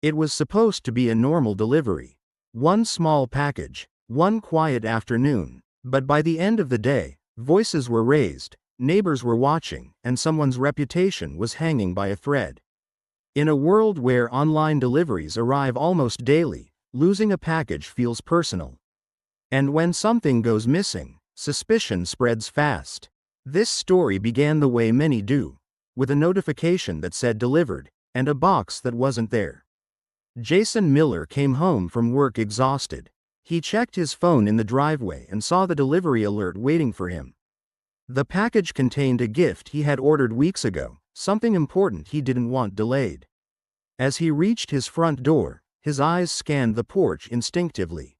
It was supposed to be a normal delivery. One small package, one quiet afternoon, but by the end of the day, voices were raised, neighbors were watching, and someone's reputation was hanging by a thread. In a world where online deliveries arrive almost daily, losing a package feels personal. And when something goes missing, suspicion spreads fast. This story began the way many do, with a notification that said delivered, and a box that wasn't there. Jason Miller came home from work exhausted. He checked his phone in the driveway and saw the delivery alert waiting for him. The package contained a gift he had ordered weeks ago, something important he didn't want delayed. As he reached his front door, his eyes scanned the porch instinctively.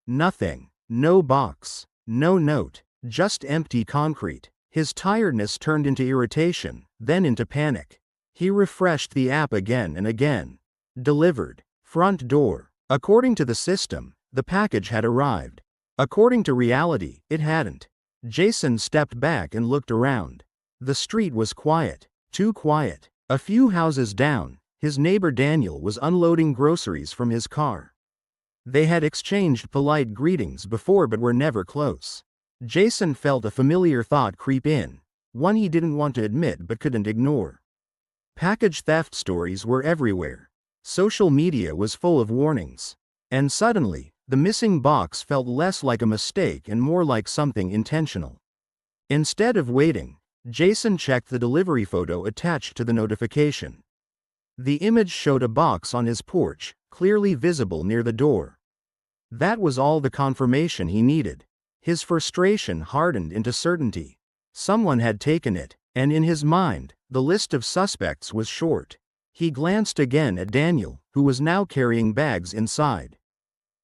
Nothing. No box. No note. Just empty concrete. His tiredness turned into irritation, then into panic. He refreshed the app again and again. Delivered. Front door. According to the system, the package had arrived. According to reality, it hadn't. Jason stepped back and looked around. The street was quiet. Too quiet. A few houses down, his neighbor Daniel was unloading groceries from his car. They had exchanged polite greetings before but were never close. Jason felt a familiar thought creep in, one he didn't want to admit but couldn't ignore. Package theft stories were everywhere. Social media was full of warnings. And suddenly, the missing box felt less like a mistake and more like something intentional. Instead of waiting, Jason checked the delivery photo attached to the notification. The image showed a box on his porch, clearly visible near the door. That was all the confirmation he needed. His frustration hardened into certainty. Someone had taken it, and in his mind, the list of suspects was short. He glanced again at Daniel, who was now carrying bags inside.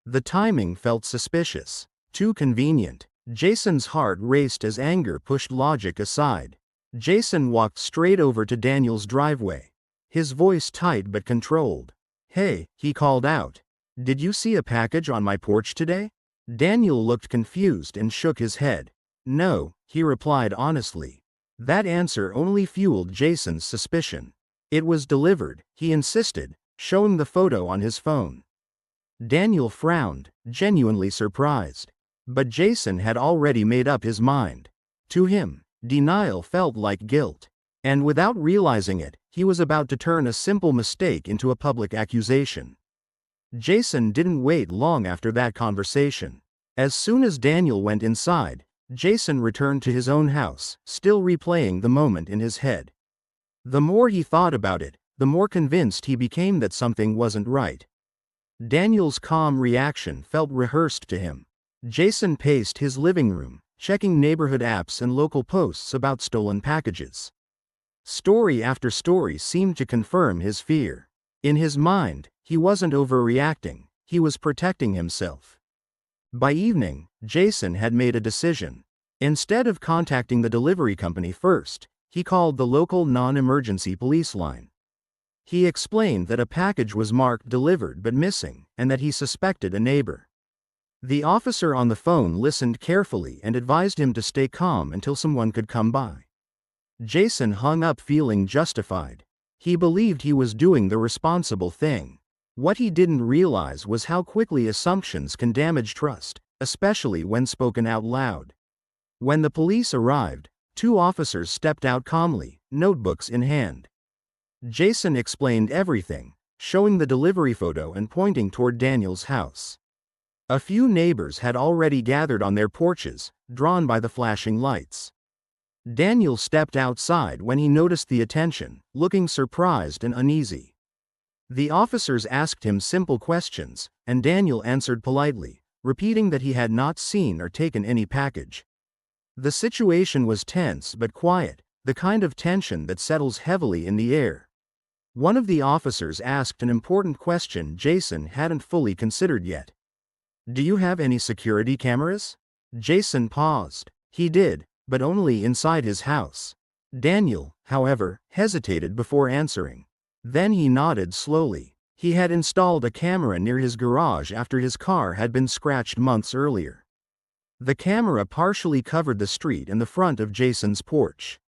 The timing felt suspicious. Too convenient. Jason's heart raced as anger pushed logic aside. Jason walked straight over to Daniel's driveway. His voice tight but controlled. "Hey," he called out. "Did you see a package on my porch today?" Daniel looked confused and shook his head. "No," he replied honestly. That answer only fueled Jason's suspicion. "It was delivered," he insisted, showing the photo on his phone. Daniel frowned, genuinely surprised. But Jason had already made up his mind. To him, denial felt like guilt. And without realizing it, he was about to turn a simple mistake into a public accusation. Jason didn't wait long after that conversation. As soon as Daniel went inside, Jason returned to his own house, still replaying the moment in his head. The more he thought about it, the more convinced he became that something wasn't right. Daniel's calm reaction felt rehearsed to him. Jason paced his living room, checking neighborhood apps and local posts about stolen packages. Story after story seemed to confirm his fear. In his mind, he wasn't overreacting, he was protecting himself. By evening, Jason had made a decision. Instead of contacting the delivery company first, he called the local non-emergency police line. He explained that a package was marked delivered but missing, and that he suspected a neighbor. The officer on the phone listened carefully and advised him to stay calm until someone could come by. Jason hung up feeling justified. He believed he was doing the responsible thing. What he didn't realize was how quickly assumptions can damage trust, especially when spoken out loud. When the police arrived, two officers stepped out calmly, notebooks in hand. Jason explained everything, showing the delivery photo and pointing toward Daniel's house. A few neighbors had already gathered on their porches, drawn by the flashing lights. Daniel stepped outside when he noticed the attention, looking surprised and uneasy. The officers asked him simple questions, and Daniel answered politely, repeating that he had not seen or taken any package. The situation was tense but quiet, the kind of tension that settles heavily in the air. One of the officers asked an important question Jason hadn't fully considered yet. "Do you have any security cameras?" Jason paused. He did, but only inside his house. Daniel, however, hesitated before answering. Then he nodded slowly. He had installed a camera near his garage after his car had been scratched months earlier. The camera partially covered the street and the front of Jason's porch.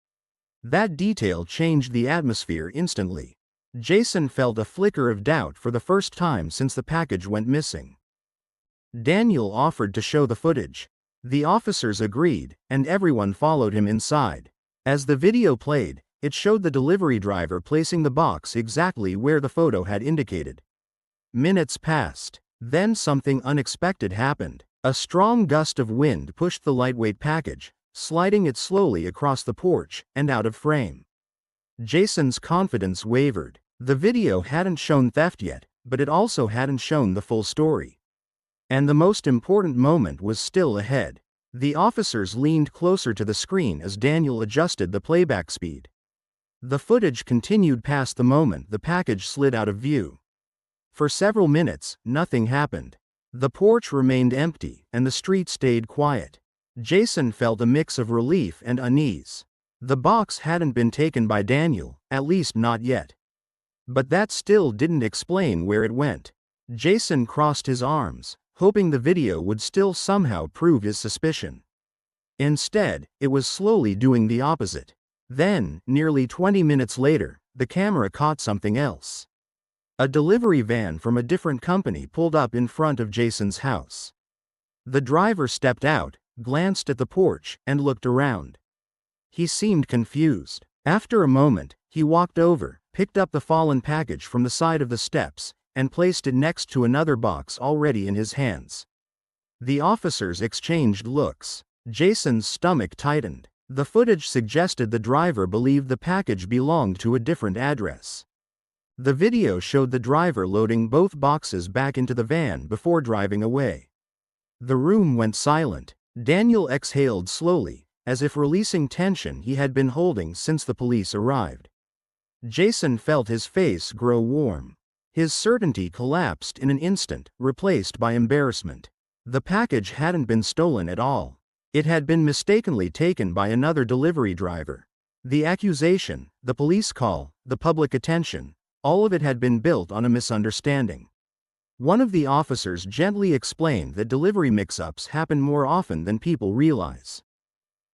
That detail changed the atmosphere instantly. Jason felt a flicker of doubt for the first time since the package went missing. Daniel offered to show the footage. The officers agreed, and everyone followed him inside. As the video played, it showed the delivery driver placing the box exactly where the photo had indicated. Minutes passed. Then something unexpected happened. A strong gust of wind pushed the lightweight package, sliding it slowly across the porch and out of frame. Jason's confidence wavered. The video hadn't shown theft yet, but it also hadn't shown the full story. And the most important moment was still ahead. The officers leaned closer to the screen as Daniel adjusted the playback speed. The footage continued past the moment the package slid out of view. For several minutes, nothing happened. The porch remained empty, and the street stayed quiet. Jason felt a mix of relief and unease. The box hadn't been taken by Daniel, at least not yet. But that still didn't explain where it went. Jason crossed his arms, hoping the video would still somehow prove his suspicion. Instead, it was slowly doing the opposite. Then, nearly 20 minutes later, the camera caught something else. A delivery van from a different company pulled up in front of Jason's house. The driver stepped out, glanced at the porch, and looked around. He seemed confused. After a moment, he walked over, picked up the fallen package from the side of the steps, and placed it next to another box already in his hands. The officers exchanged looks. Jason's stomach tightened. The footage suggested the driver believed the package belonged to a different address. The video showed the driver loading both boxes back into the van before driving away. The room went silent. Daniel exhaled slowly, as if releasing tension he had been holding since the police arrived. Jason felt his face grow warm. His certainty collapsed in an instant, replaced by embarrassment. The package hadn't been stolen at all. It had been mistakenly taken by another delivery driver. The accusation, the police call, the public attention, all of it had been built on a misunderstanding. One of the officers gently explained that delivery mix-ups happen more often than people realize.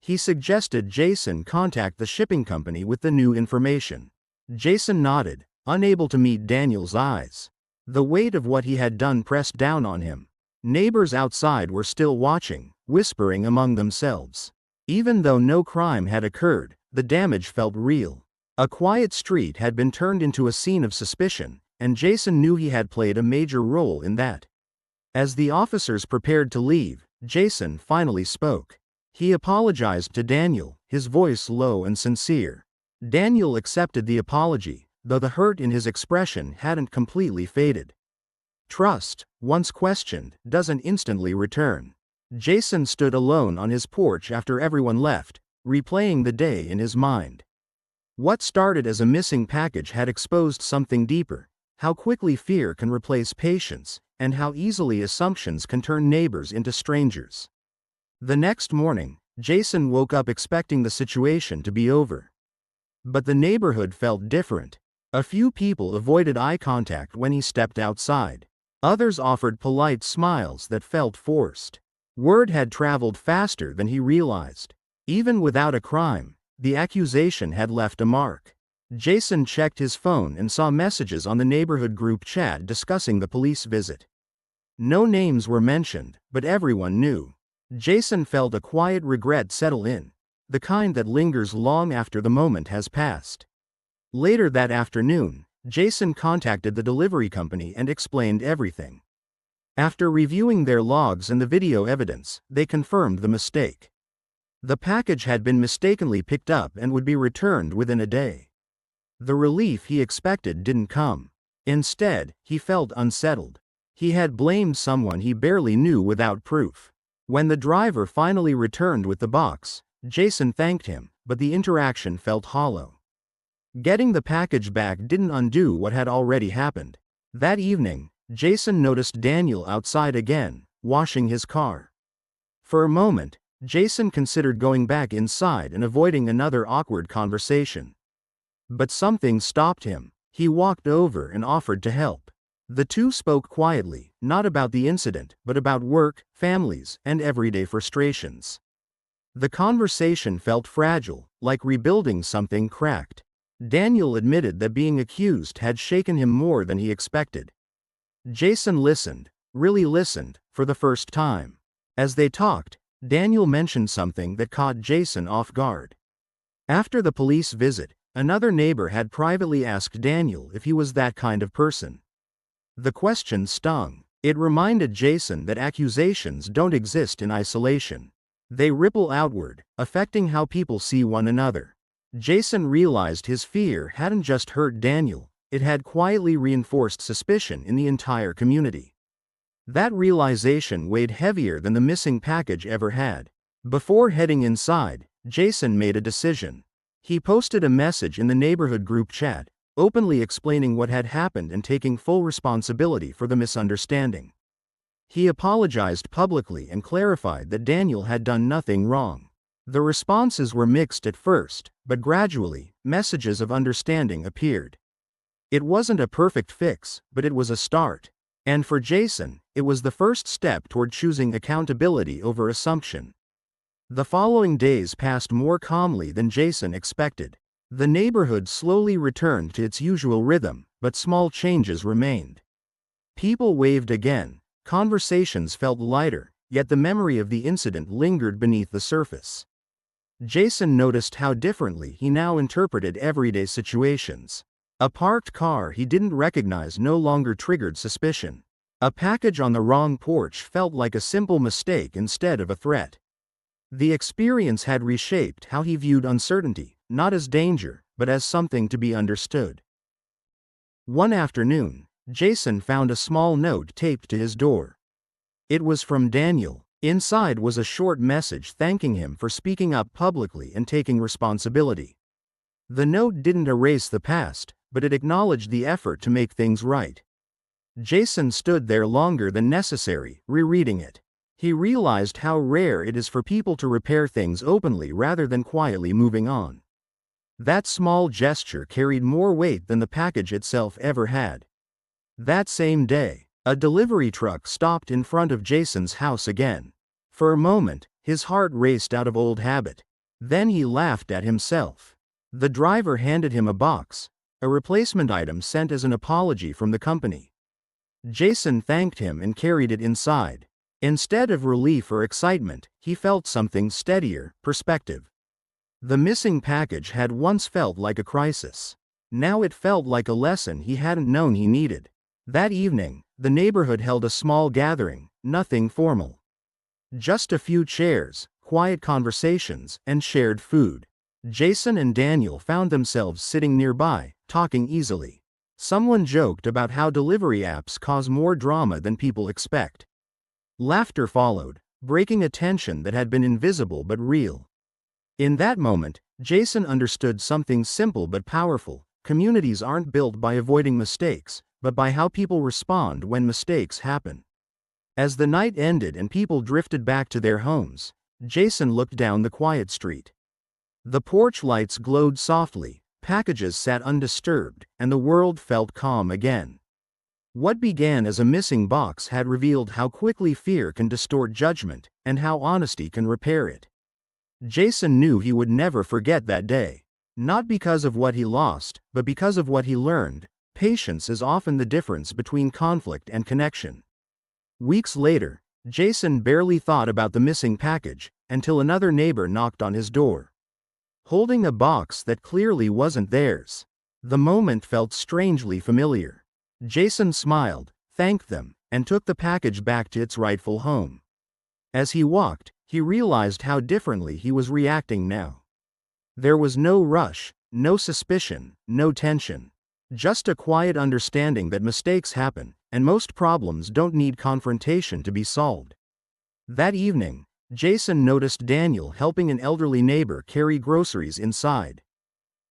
He suggested Jason contact the shipping company with the new information. Jason nodded, unable to meet Daniel's eyes. The weight of what he had done pressed down on him. Neighbors outside were still watching, whispering among themselves. Even though no crime had occurred, the damage felt real. A quiet street had been turned into a scene of suspicion, and Jason knew he had played a major role in that. As the officers prepared to leave, Jason finally spoke. He apologized to Daniel, his voice low and sincere. Daniel accepted the apology, though the hurt in his expression hadn't completely faded. Trust, once questioned, doesn't instantly return. Jason stood alone on his porch after everyone left, replaying the day in his mind. What started as a missing package had exposed something deeper: how quickly fear can replace patience, and how easily assumptions can turn neighbors into strangers. The next morning, Jason woke up expecting the situation to be over. But the neighborhood felt different. A few people avoided eye contact when he stepped outside. Others offered polite smiles that felt forced. Word had traveled faster than he realized. Even without a crime, the accusation had left a mark. Jason checked his phone and saw messages on the neighborhood group chat discussing the police visit. No names were mentioned, but everyone knew. Jason felt a quiet regret settle in, the kind that lingers long after the moment has passed. Later that afternoon, Jason contacted the delivery company and explained everything. After reviewing their logs and the video evidence, they confirmed the mistake. The package had been mistakenly picked up and would be returned within a day. The relief he expected didn't come. Instead, he felt unsettled. He had blamed someone he barely knew without proof. When the driver finally returned with the box, Jason thanked him, but the interaction felt hollow. Getting the package back didn't undo what had already happened. That evening, Jason noticed Daniel outside again, washing his car. For a moment, Jason considered going back inside and avoiding another awkward conversation. But something stopped him. He walked over and offered to help. The two spoke quietly, not about the incident, but about work, families, and everyday frustrations. The conversation felt fragile, like rebuilding something cracked. Daniel admitted that being accused had shaken him more than he expected. Jason listened, really listened, for the first time. As they talked, Daniel mentioned something that caught Jason off guard. After the police visit, another neighbor had privately asked Daniel if he was that kind of person. The question stung. It reminded Jason that accusations don't exist in isolation. They ripple outward, affecting how people see one another. Jason realized his fear hadn't just hurt Daniel, it had quietly reinforced suspicion in the entire community. That realization weighed heavier than the missing package ever had. Before heading inside, Jason made a decision. He posted a message in the neighborhood group chat, openly explaining what had happened and taking full responsibility for the misunderstanding. He apologized publicly and clarified that Daniel had done nothing wrong. The responses were mixed at first, but gradually, messages of understanding appeared. It wasn't a perfect fix, but it was a start. And for Jason, it was the first step toward choosing accountability over assumption. The following days passed more calmly than Jason expected. The neighborhood slowly returned to its usual rhythm, but small changes remained. People waved again, conversations felt lighter, yet the memory of the incident lingered beneath the surface. Jason noticed how differently he now interpreted everyday situations. A parked car he didn't recognize no longer triggered suspicion. A package on the wrong porch felt like a simple mistake instead of a threat. The experience had reshaped how he viewed uncertainty, not as danger, but as something to be understood. One afternoon, Jason found a small note taped to his door. It was from Daniel. Inside was a short message thanking him for speaking up publicly and taking responsibility. The note didn't erase the past, but it acknowledged the effort to make things right. Jason stood there longer than necessary, rereading it. He realized how rare it is for people to repair things openly rather than quietly moving on. That small gesture carried more weight than the package itself ever had. That same day, a delivery truck stopped in front of Jason's house again. For a moment, his heart raced out of old habit. Then he laughed at himself. The driver handed him a box, a replacement item sent as an apology from the company. Jason thanked him and carried it inside. Instead of relief or excitement, he felt something steadier, perspective. The missing package had once felt like a crisis. Now it felt like a lesson he hadn't known he needed. That evening, the neighborhood held a small gathering, nothing formal. Just a few chairs, quiet conversations, and shared food. Jason and Daniel found themselves sitting nearby, talking easily. Someone joked about how delivery apps cause more drama than people expect. Laughter followed, breaking a tension that had been invisible but real. In that moment, Jason understood something simple but powerful. Communities aren't built by avoiding mistakes, but by how people respond when mistakes happen. As the night ended and people drifted back to their homes, Jason looked down the quiet street. The porch lights glowed softly, packages sat undisturbed, and the world felt calm again. What began as a missing box had revealed how quickly fear can distort judgment, and how honesty can repair it. Jason knew he would never forget that day. Not because of what he lost, but because of what he learned. Patience is often the difference between conflict and connection. Weeks later, Jason barely thought about the missing package, until another neighbor knocked on his door. Holding a box that clearly wasn't theirs. The moment felt strangely familiar. Jason smiled, thanked them, and took the package back to its rightful home. As he walked, he realized how differently he was reacting now. There was no rush, no suspicion, no tension. Just a quiet understanding that mistakes happen, and most problems don't need confrontation to be solved. That evening, Jason noticed Daniel helping an elderly neighbor carry groceries inside.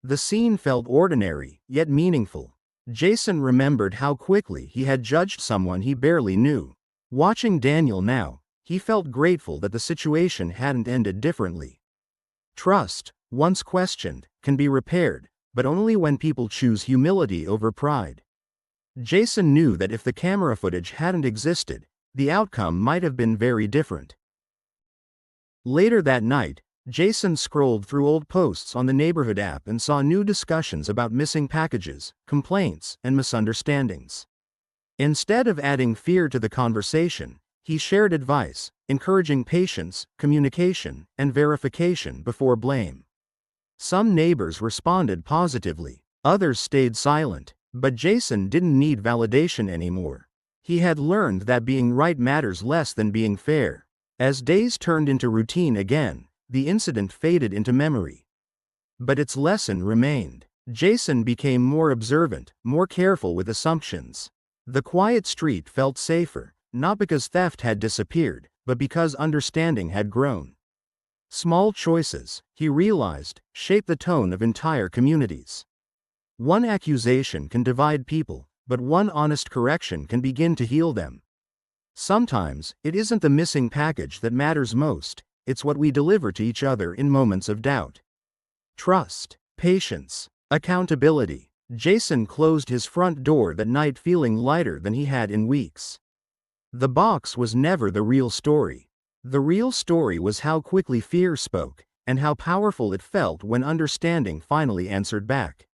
The scene felt ordinary, yet meaningful. Jason remembered how quickly he had judged someone he barely knew. Watching Daniel now, he felt grateful that the situation hadn't ended differently. Trust, once questioned, can be repaired, but only when people choose humility over pride. Jason knew that if the camera footage hadn't existed, the outcome might have been very different. Later that night, Jason scrolled through old posts on the neighborhood app and saw new discussions about missing packages, complaints, and misunderstandings. Instead of adding fear to the conversation, he shared advice, encouraging patience, communication, and verification before blame. Some neighbors responded positively, others stayed silent, but Jason didn't need validation anymore. He had learned that being right matters less than being fair. As days turned into routine again, the incident faded into memory. But its lesson remained. Jason became more observant, more careful with assumptions. The quiet street felt safer, not because theft had disappeared, but because understanding had grown. Small choices, he realized, shape the tone of entire communities. One accusation can divide people, but one honest correction can begin to heal them. Sometimes, it isn't the missing package that matters most, it's what we deliver to each other in moments of doubt. Trust, patience, accountability. Jason closed his front door that night feeling lighter than he had in weeks. The box was never the real story. The real story was how quickly fear spoke, and how powerful it felt when understanding finally answered back.